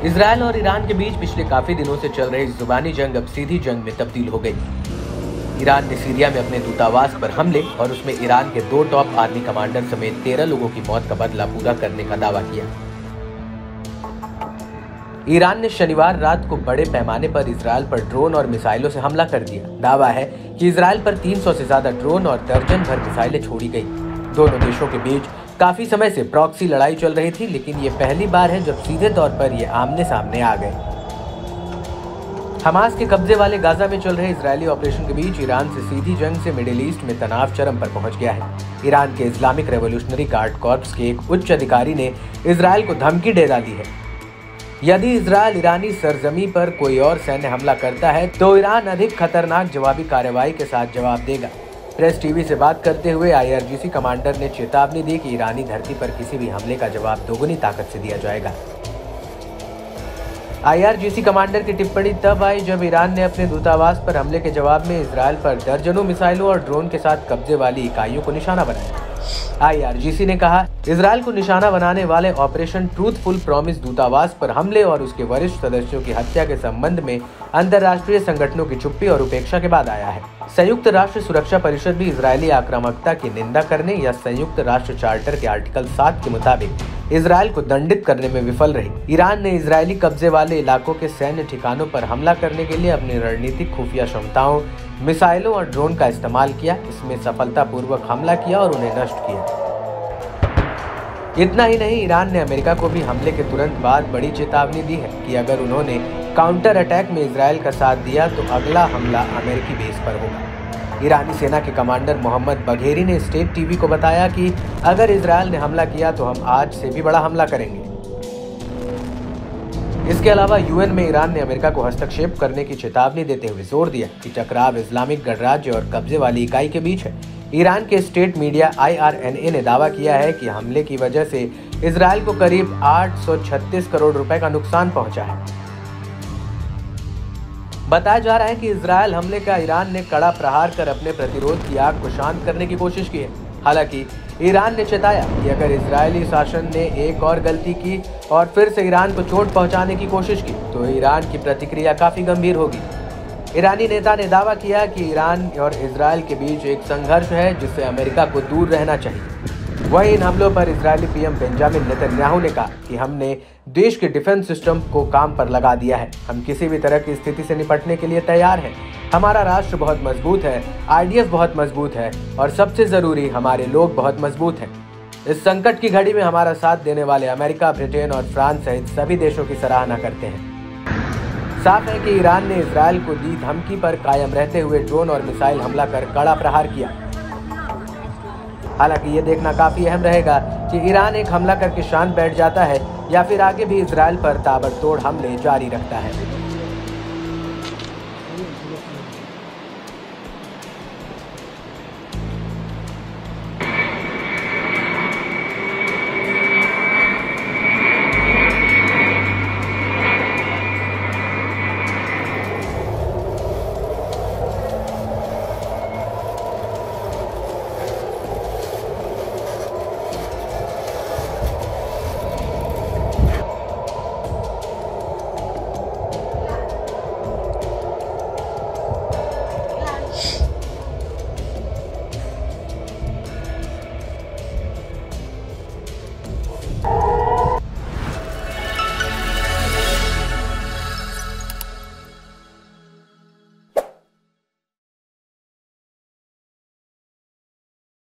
Israel और Iran के बीच पिछले काफी दिनों से चल रही जुबानी जंग अब सीधी जंग में तब्दील हो गई। ईरान ने सीरिया में अपने दूतावास पर हमले और उसमें ईरान के 2 टॉप आर्मी कमांडर समेत 13 लोगों की मौत का बदला पूरा करने का दावा किया। ईरान ने शनिवार रात को बड़े पैमाने पर इजरायल पर ड्रोन और मिसाइलों से हमला कर दिया। दावा है कि इजरायल पर 300 से ज्यादा ड्रोन और दर्जन भर मिसाइलें छोड़ी गई। दोनों देशों के बीच काफी समय से प्रॉक्सी लड़ाई चल रही थी, लेकिन ये पहली बार है जब सीधे तौर पर ये आमने सामने आ गए। हमास के कब्जे वाले गाजा में चल रहे इजरायली ऑपरेशन के बीच ईरान से सीधी जंग से मिडिल ईस्ट में तनाव चरम पर पहुंच गया है। ईरान के इस्लामिक रेवोल्यूशनरी गार्ड कॉर्प्स के एक उच्च अधिकारी ने इजरायल को धमकी दे डाली है। यदि इजरायल ईरानी सरजमी पर कोई और सैन्य हमला करता है तो ईरान अधिक खतरनाक जवाबी कार्रवाई के साथ जवाब देगा। प्रेस टीवी से बात करते हुए IRGC कमांडर ने चेतावनी दी कि ईरानी धरती पर किसी भी हमले का जवाब दोगुनी ताकत से दिया जाएगा। IRGC कमांडर की टिप्पणी तब आई जब ईरान ने अपने दूतावास पर हमले के जवाब में इजरायल पर दर्जनों मिसाइलों और ड्रोन के साथ कब्जे वाली इकाइयों को निशाना बनाया। IRGC ने कहा, इजरायल को निशाना बनाने वाले ऑपरेशन ट्रूथफुल प्रॉमिस दूतावास पर हमले और उसके वरिष्ठ सदस्यों की हत्या के संबंध में अंतर्राष्ट्रीय संगठनों की चुप्पी और उपेक्षा के बाद आया है। संयुक्त राष्ट्र सुरक्षा परिषद भी इजरायली आक्रामकता की निंदा करने या संयुक्त राष्ट्र चार्टर के आर्टिकल 7 के मुताबिक इजरायल को दंडित करने में विफल रही। ईरान ने इजरायली कब्जे वाले इलाकों के सैन्य ठिकानों पर हमला करने के लिए अपनी रणनीतिक खुफिया क्षमताओं, मिसाइलों और ड्रोन का इस्तेमाल किया। इसमें सफलतापूर्वक हमला किया और उन्हें नष्ट किया। इतना ही नहीं, ईरान ने अमेरिका को भी हमले के तुरंत बाद बड़ी चेतावनी दी है कि अगर उन्होंने काउंटर अटैक में इजरायल का साथ दिया तो अगला हमला अमेरिकी बेस पर होगा। ईरानी सेना के कमांडर मोहम्मद बघेरी ने स्टेट टीवी को बताया कि अगर इजरायल ने हमला किया तो हम आज से भी बड़ा हमला करेंगे। इसके अलावा UN में ईरान ने अमेरिका को हस्तक्षेप करने की चेतावनी देते हुए जोर दिया कि टकराव इस्लामिक गणराज्य और कब्जे वाली इकाई के बीच है। ईरान के स्टेट मीडिया IRNA ने दावा किया है कि हमले की वजह से इजरायल को करीब 836 करोड़ रुपए का नुकसान पहुंचा है। बताया जा रहा है कि इजरायल हमले का ईरान ने कड़ा प्रहार कर अपने प्रतिरोध की आग को शांत करने की कोशिश की है। हालांकि ईरान ने चेताया कि अगर इजरायली शासन ने एक और गलती की और फिर से ईरान को चोट पहुंचाने की कोशिश की तो ईरान की प्रतिक्रिया काफी गंभीर होगी। ईरानी नेता ने दावा किया कि ईरान और इजरायल के बीच एक संघर्ष है जिससे अमेरिका को दूर रहना चाहिए। वहीं इन हमलों पर इजरायली PM बेंजामिन नेतन्याहू ने कहा कि हमने देश के डिफेंस सिस्टम को काम पर लगा दिया है। हम किसी भी तरह की स्थिति से निपटने के लिए तैयार हैं। हमारा राष्ट्र बहुत मजबूत है, IDF बहुत मजबूत है और सबसे जरूरी हमारे लोग बहुत मजबूत हैं। इस संकट की घड़ी में हमारा साथ देने वाले अमेरिका, ब्रिटेन और फ्रांस सहित सभी देशों की सराहना करते हैं। साफ है कि ईरान ने इजरायल को दी धमकी पर कायम रहते हुए ड्रोन और मिसाइल हमला कर कड़ा प्रहार किया। हालांकि ये देखना काफी अहम रहेगा कि ईरान एक हमला करके शांत बैठ जाता है या फिर आगे भी इजरायल पर ताबड़तोड़ हमले जारी रखता है।